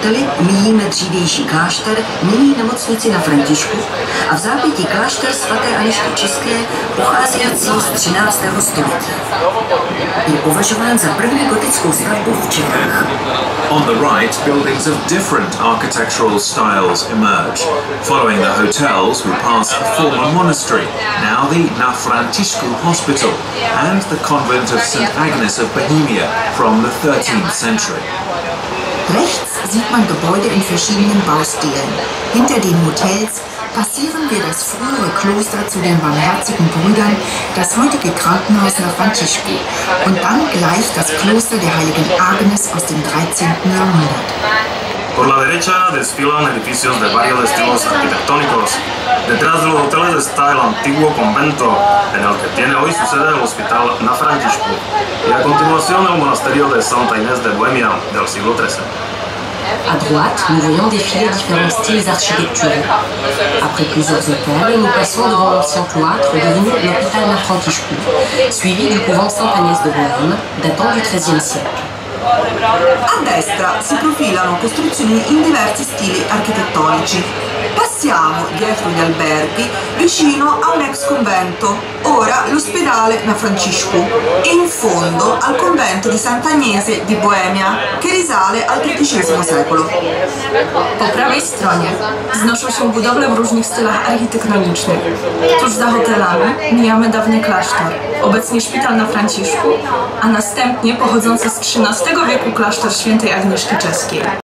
hotely míjíme dřívější klášter, nyní nemocnici na Františku a v zápětí klášter svaté Anežky České pocházející z 13. století. Je považován za první gotickou stavbu v Čechách. On the right, buildings of different architectural styles emerge. Following the hotels, we pass a former monastery, now the Na Františku Hospital, and the convent of St. Agnes of Bohemia from the 13th century. Rechts sieht man Gebäude in verschiedenen Baustilen. Hinter den Hotels passieren wir das frühere Kloster zu den Barmherzigen Brüdern, das heutige Krankenhaus nach Františku und dann gleich das Kloster der heiligen Agnes aus dem 13. Jahrhundert. Por la derecha desfilan edificios de varios estilos arquitectónicos. Detrás de los hoteles está el antiguo convento, en el que tiene hoy su sede el Hospital Na Františku, y a continuación el monasterio de Santa Inés de Bohemia del siglo XIII. À droite, nous voyons défiler différents styles architecturaux. Après plusieurs hôtels, nous passons devant l'ancien cloître devenu l'hôpital Na Františku, suivi du couvent Santa Inés de Bohème, datant du XIIIe siècle. A destra si profilano costruzioni in diversi stili architettonici. Passiamo dietro gli alberghi vicino a un ex convento, ora l'ospedale Na Františku, e in fondo al convento di Sant'Agnese di Boemia, che risale al XIII secolo. Po prawej stronie wznoszą się budowle w różnych stylach architektonicznych. Tuż za hotelami mijamy dawny klasztor, obecnie szpital Na Franciszku, a następnie pochodzący z XIII wieku klasztor świętej Agnieszki Czeskiej.